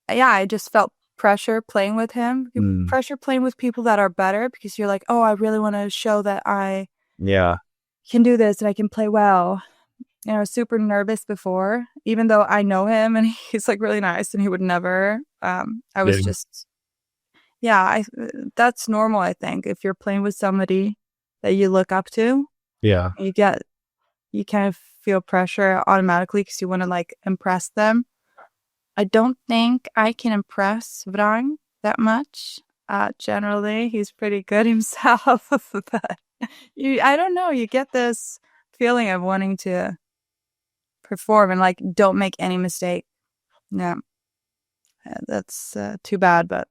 I just felt pressure playing with him. Pressure playing with people that are better, because you're like, oh, I really want to show that I can do this and I can play well. I was super nervous before, even though I know him and he's like really nice and he would never. I was just, that's normal, I think. If you're playing with somebody that you look up to, you kind of feel pressure automatically because you want to like impress them. I don't think I can impress Vrang that much. Generally, he's pretty good himself, but I don't know. You get this feeling of wanting to perform and like don't make any mistake. No, that's too bad, but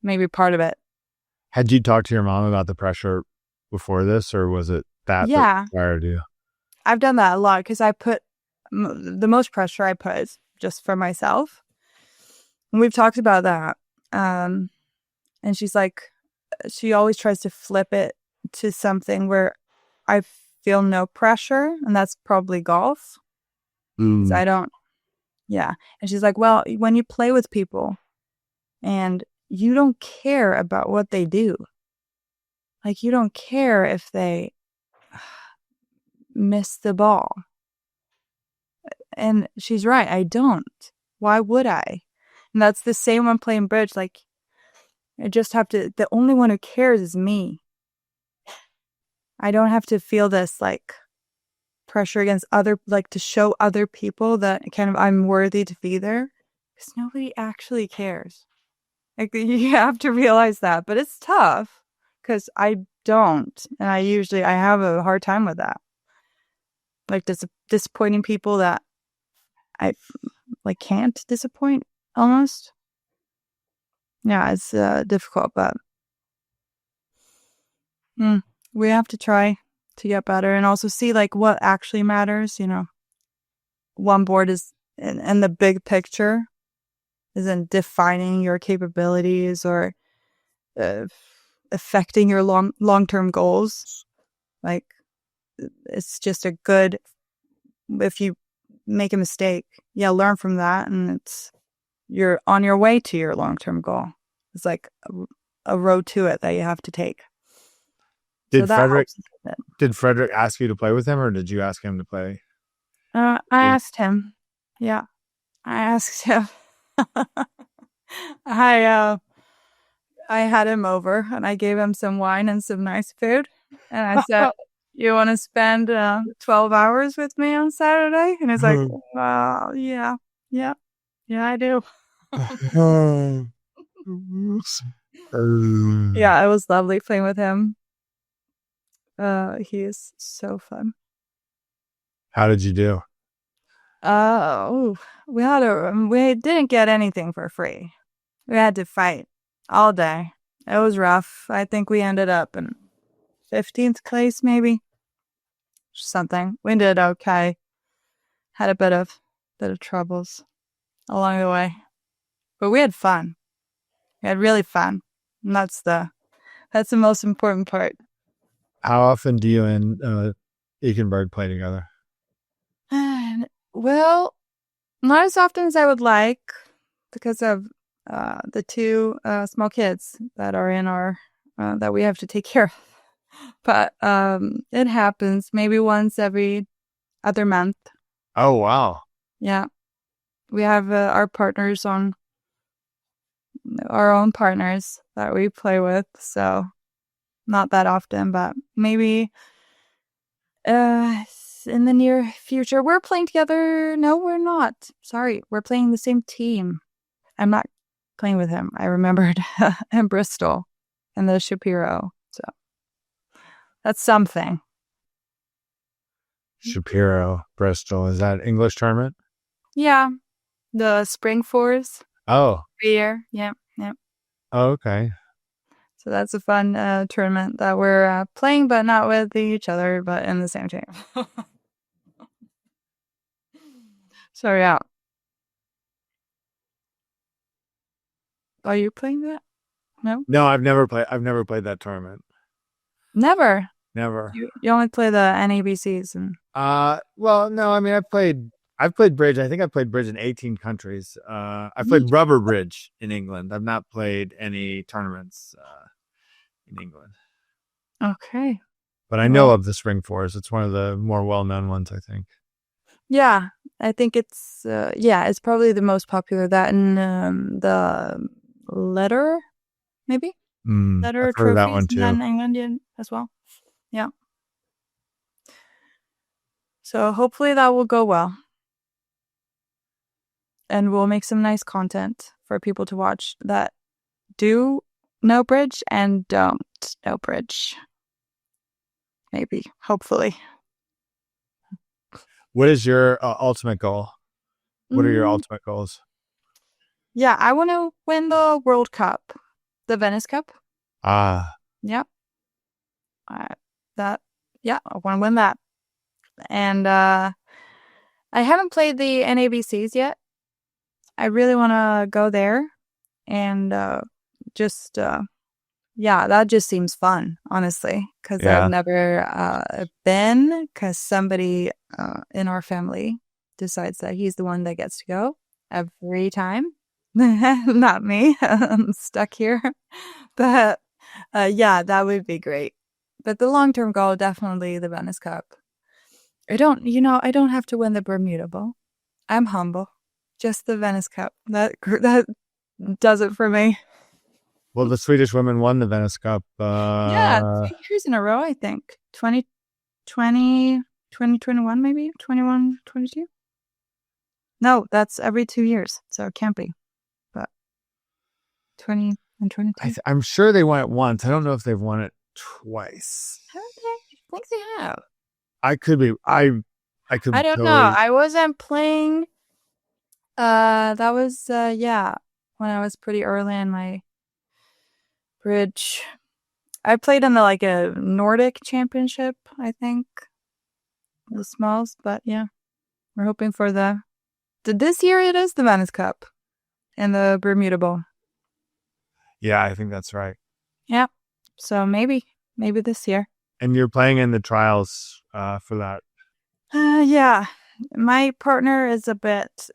maybe part of it. Had you talked to your mom about the pressure before this, or was it that Yeah, inspired you? I've done that a lot because I put the most pressure I put is just for myself. And we've talked about that. And she's like, she always tries to flip it to something where I feel no pressure, and that's probably golf. I don't, yeah. And she's like, well, when you play with people and you don't care about what they do, like you don't care if they miss the ball. And she's right, I don't. Why would I? And that's the same when playing bridge. Like, I just have to, the only one who cares is me. I don't have to feel this like pressure against other, like to show other people that kind of I'm worthy to be there, because nobody actually cares. Like, you have to realize that, but it's tough because I don't, and I have a hard time with that. Like disappointing people that I like can't disappoint almost. Yeah, it's difficult, but we have to try to get better and also see like what actually matters. You know, one board is and the big picture isn't defining your capabilities or affecting your long-term goals. Like, it's just a good, if you make a mistake, learn from that, and you're on your way to your long-term goal. It's like a road to it that you have to take. Did Frederick ask you to play with him, or did you ask him to play? I asked him. Yeah, I asked him. I had him over and I gave him some wine and some nice food, and I said, "You want to spend 12 hours with me on Saturday?" And he's like, "Well, yeah, I do." Yeah, it was lovely playing with him. He is so fun. How did you do? We didn't get anything for free. We had to fight all day. It was rough. I think we ended up in 15th place, maybe. Something. We did okay. Had a bit of troubles along the way. But we had fun. We had really fun. And that's the most important part. How often do you and Ekenberg play together? Well, not as often as I would like because of the two small kids that are in our that we have to take care of. But it happens maybe once every other month. Oh, wow. Yeah. We have our partners on our own partners that we play with, so not that often, but maybe in the near future. We're playing together. No, we're not. Sorry, we're playing the same team. I'm not playing with him. I remembered in Bristol and the Shapiro. So that's something. Shapiro, Bristol. Is that English tournament? Yeah. The Spring Fours. Oh. Every year. Yeah. Oh, okay. So that's a fun tournament that we're playing, but not with each other, but in the same team. So yeah. Are you playing that? No. No, I've never played that tournament. Never. You only play the NABCs and. Well, no. I mean, I've played bridge. I think I've played bridge in 18 countries. I've played rubber bridge in England. I've not played any tournaments in England. Okay. But I know of the Spring Fours. It's one of the more well-known ones, I think. Yeah, I think it's it's probably the most popular. That and the letter, maybe letter I've heard of that one trophies too. in England as well. Yeah. So hopefully that will go well, and we'll make some nice content for people to watch that do know bridge and don't know bridge. maybe, hopefully. What is your ultimate goal? What are your Mm, ultimate goals? Yeah, I want to win the World Cup, the Venice Cup. Yep. I want to win that. And I haven't played the NABCs yet. I really want to go there and that just seems fun, honestly, because I've never been, because somebody in our family decides that he's the one that gets to go every time. Not me. I'm stuck here. But that would be great. But the long-term goal, definitely the Venice Cup. I don't have to win the Bermuda Bowl. I'm humble. Just the Venice Cup. That does it for me. Well, the Swedish women won the Venice Cup. 3 years in a row, I think. 2020, 2021, maybe? 21, 22? No, that's every 2 years, so it can't be. But 20 and 22. I'm sure they won it once. I don't know if they've won it twice. Haven't they? I think they have. I could be. I could. I don't know. I wasn't playing. That was when I was pretty early in my bridge. I played in a Nordic championship, I think, the smalls. But yeah, we're hoping for this year. It is the Venice Cup and the Bermuda Bowl. Yeah, I think that's right. Yeah, so maybe this year. And you're playing in the trials for that. Yeah. My partner is a bit,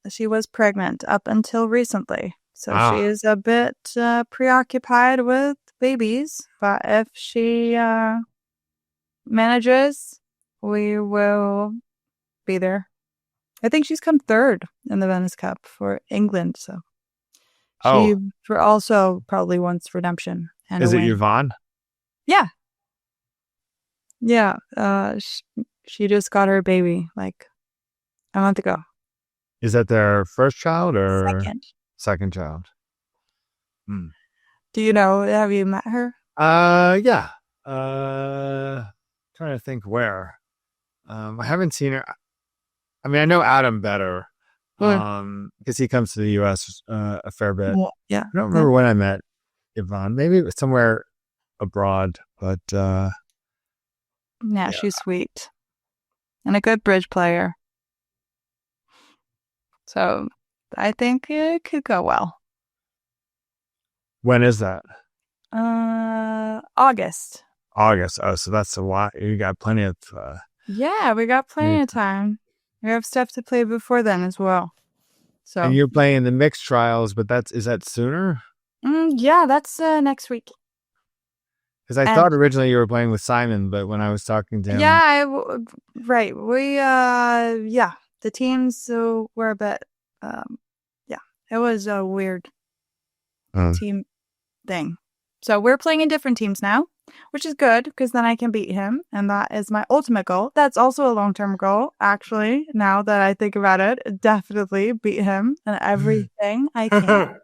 she was pregnant up until recently. So she is a bit preoccupied with babies. But if she manages, we will be there. I think she's come third in the Venice Cup for England. So she also probably wants redemption. And is it Yvonne? Yeah. Yeah. She just got her baby a month ago. Is that their first child or second child? Do you know? Have you met her? Yeah. Trying to think where. I haven't seen her. I mean, I know Adam better because he comes to the U.S. A fair bit. Well, yeah. I don't remember when I met Yvonne. Maybe it was somewhere abroad, but she's sweet and a good bridge player. So I think it could go well. When is that? August. August. Oh, so that's a while. You got plenty of. Yeah, we got plenty of time. We have stuff to play before then as well. So. And you're playing the mixed trials, but is that sooner? Yeah, that's next week. Because I thought originally you were playing with Simon, but when I was talking to him. Yeah, right. We, the teams were a bit, it was a weird team thing. So we're playing in different teams now, which is good because then I can beat him. And that is my ultimate goal. That's also a long-term goal, actually, now that I think about it. Definitely beat him in everything I can.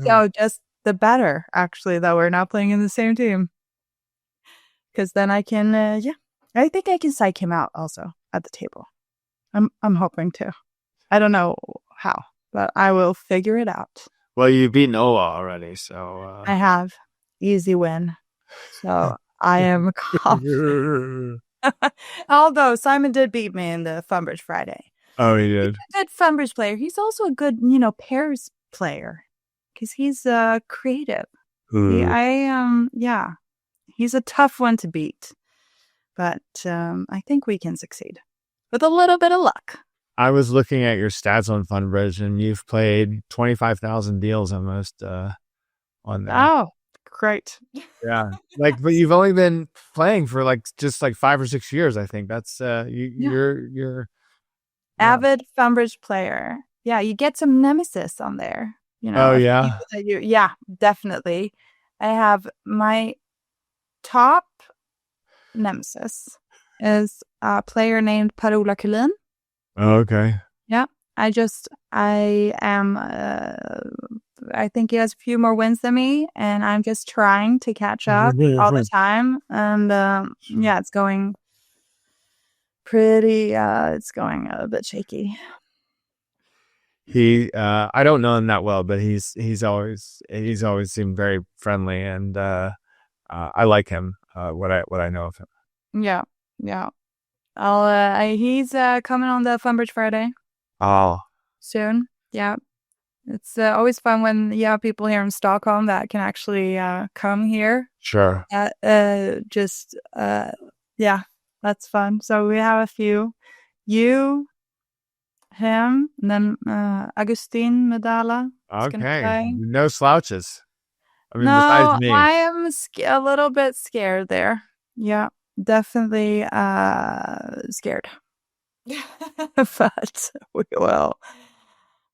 So just the better, actually, that we're not playing in the same team. Because then I can, I think I can psych him out also at the table. I'm hoping to. I don't know how, but I will figure it out. Well, you've beaten Ola already, so... I have. Easy win. So I am confident. Although Simon did beat me in the Funbridge Friday. Oh, he did? He's a good Funbridge player. He's also a good, pairs player. Because he's creative. He's a tough one to beat. But I think we can succeed. With a little bit of luck. I was looking at your stats on Funbridge, and you've played 25,000 deals almost on there. Oh, great. Yeah. But you've only been playing for just 5 or 6 years, I think. That's, you're... Avid Funbridge player. Yeah, you get some nemesis on there. Oh, yeah? Yeah, definitely. I have my top nemesis is a player named Ola Rimstedt. Oh, okay. Yeah, I am I think he has a few more wins than me, and I'm just trying to catch up all the time. And yeah, it's going pretty. It's going a bit shaky. I don't know him that well, but he's always seemed very friendly, and I like him. What I know of him. Yeah. He's coming on the Funbridge Friday. Oh, soon. Yeah. It's always fun when you have people here in Stockholm that can actually come here. Sure. Yeah, that's fun. So we have a few. You, him, and then Agustin Medalla. Okay. No slouches. I mean, no, besides me. I am a little bit scared there. Yeah, definitely scared. But we will.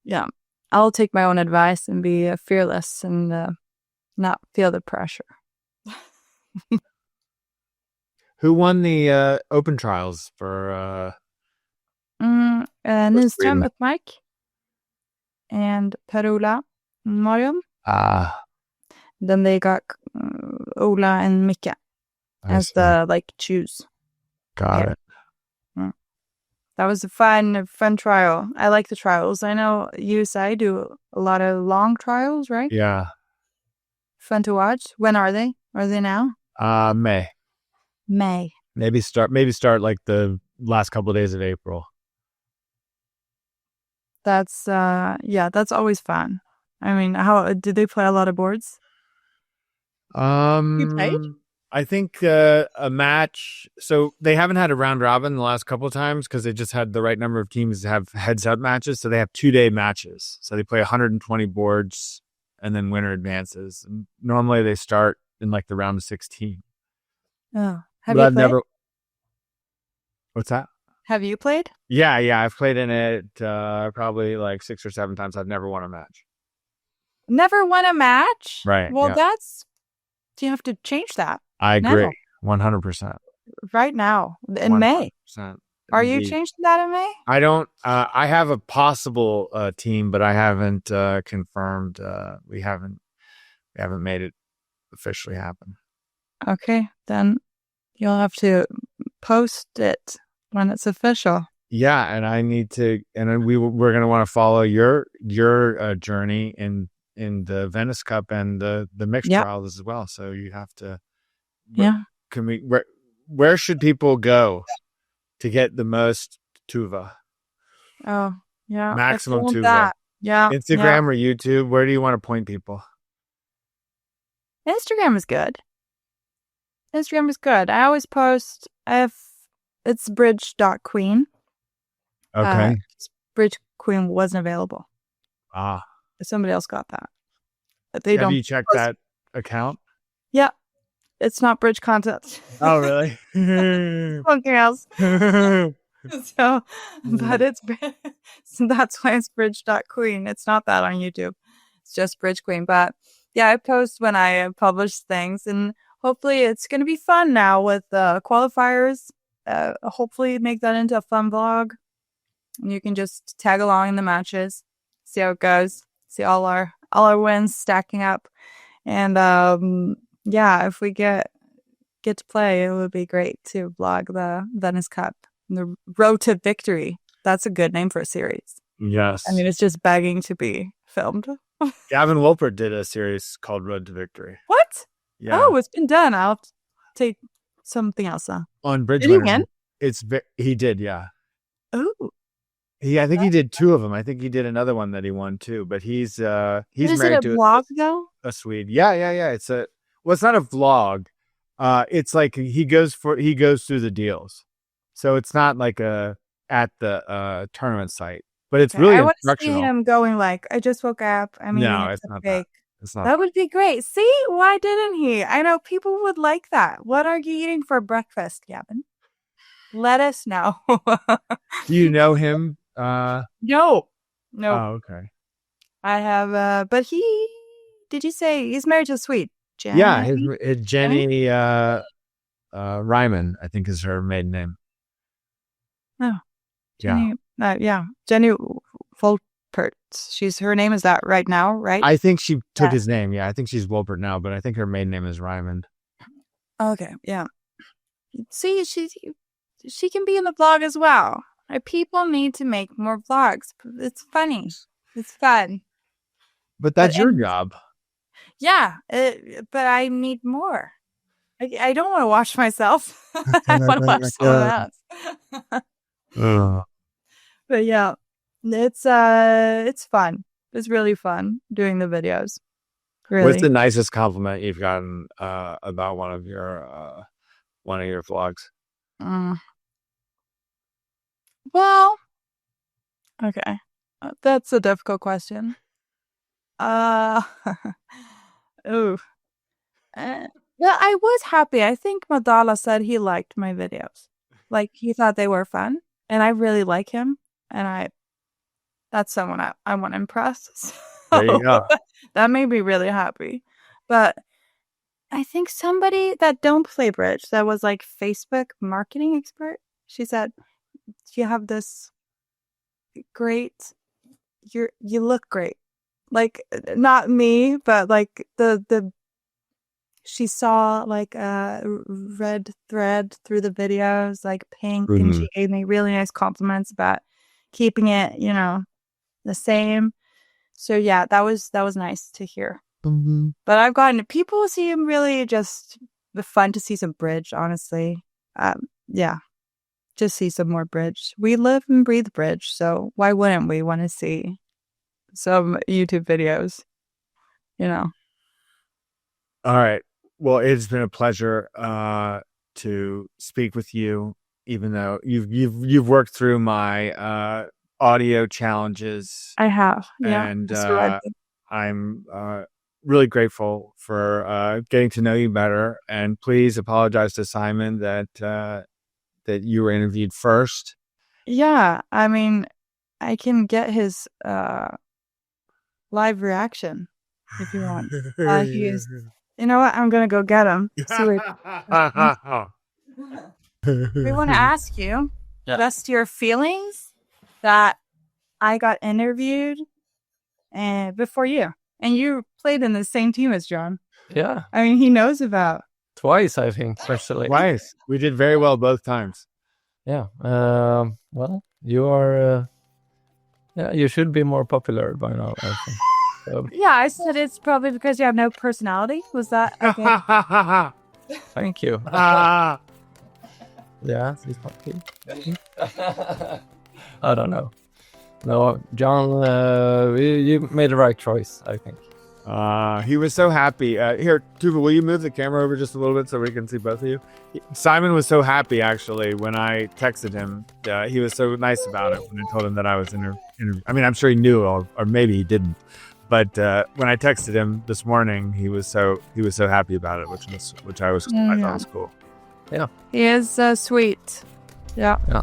Yeah, I'll take my own advice and be fearless and not feel the pressure. Who won the Open trials for? Nilsmark and Ola Rimstedt. Then they got Ola and Mika as the choose. Got it. That was a fun trial. I like the trials. I know USI do a lot of long trials, right? Yeah. Fun to watch. When are they? Are they now? May. Maybe start like the last couple of days of April. That's that's always fun. I mean, how did they play a lot of boards? You played? I think a match. So they haven't had a round robin the last couple of times because they just had the right number of teams to have heads-up matches. So they have 2-day matches. So they play 120 boards and then winner advances. And normally they start in like the round of 16. Oh, have you played? What's that? Have you played? Yeah. I've played in it probably like 6 or 7 times. I've never won a match. Never won a match? Right. Well, you have to change that. I agree. 100%. Right now, in 100%. May. Are you changing that in May? I don't. I have a possible team, but I haven't confirmed. We haven't made it officially happen. Okay, then you'll have to post it when it's official. Yeah, and I need to, and we're going to want to follow your journey in the Venice Cup and the mixed trials as well. So you have to. Yeah. Where should people go to get the most Tuva? Oh, yeah. Maximum Tuva. That. Yeah. Instagram or YouTube? Where do you want to point people? Instagram is good. I always post if it's bridge.queen. Okay. BridgeQueen wasn't available. Somebody else got that. But they Have you checked that account? Yeah. It's not bridge content. Oh, really? Something else. So that's why it's bridge.queen. It's not that on YouTube. It's just BridgeQueen. But yeah, I post when I publish things, and hopefully it's going to be fun now with qualifiers. Hopefully make that into a fun vlog. And you can just tag along in the matches, see how it goes, see all our wins stacking up. And yeah, if we get to play, it would be great to vlog the Venice Cup, the Road to Victory. That's a good name for a series. Yes. I mean, it's just begging to be filmed. Gavin Wolpert did a series called Road to Victory. What? Yeah. Oh, it's been done. I'll take something else on Bridge. Did he win? He did, yeah. Oh. I think he did 2 of them. I think he did another one that he won too. But he's married to a vlog though? A Swede. Yeah. It's not a vlog. It's like he goes through the deals. So it's not like at the tournament site, but it's really instructional. I want to see him going like, I just woke up. I mean, no, it's not that. It's not. That would be great. See, why didn't he? I know people would like that. What are you eating for breakfast, Gavin? Let us know. Do you know him? No. Oh, okay. I have, but did you say he's married to a Swede? Jenny? Yeah, his Jenny Ryman, I think is her maiden name. Oh. Jenny, Jenny Wolpert. Her name is that right now, right? I think she took his name. Yeah, I think she's Wolpert now, but I think her maiden name is Ryman. Okay, yeah. See, she can be in the vlog as well. People need to make more vlogs. It's funny. It's fun. But that's your job. Yeah, but I need more. I don't want to watch myself. I want to watch someone else. But yeah, it's fun. It's really fun doing the videos. Really. What's the nicest compliment you've gotten about one of your vlogs? Well, okay, that's a difficult question. Ooh. Well, I was happy. I think Madala said he liked my videos. Like, he thought they were fun, and I really like him, and that's someone I want to impress. So There you go. that made me really happy. But I think somebody that don't play bridge, that was like Facebook marketing expert, she said, you have this great, you look great. Like, not me, but like she saw like a red thread through the videos, like pink, and she gave me really nice compliments about keeping it, the same. So yeah, that was nice to hear. But I've gotten people seem really just fun to see some bridge, honestly. Yeah, just see some more bridge. We live and breathe bridge, so why wouldn't we want to see some YouTube videos? All right. Well, it's been a pleasure to speak with you, even though you've worked through my audio challenges. I have, yeah. And I'm really grateful for getting to know you better. And please apologize to Simon that you were interviewed first. Yeah, I mean, I can get his live reaction if you want. He is. You know what? I'm gonna go get him. We want to ask you just your feelings that I got interviewed before you, and you played in the same team as John. Yeah. I mean, he knows about twice, I think, especially. Twice. We did very well both times. Yeah. Well, you are. You should be more popular by now, I think. Yeah, I said it's probably because you have no personality. Was that okay? Thank you. Yeah, he's happy. I don't know. No, John, you made the right choice, I think. He was so happy. Here, Tuva, will you move the camera over just a little bit so we can see both of you? Simon was so happy, actually, when I texted him. He was so nice about it when I told him that I was interviewing. I mean, I'm sure he knew, or maybe he didn't. But when I texted him this morning, he was so happy about it, which I thought was cool. Yeah, he is sweet. Yeah. Yeah.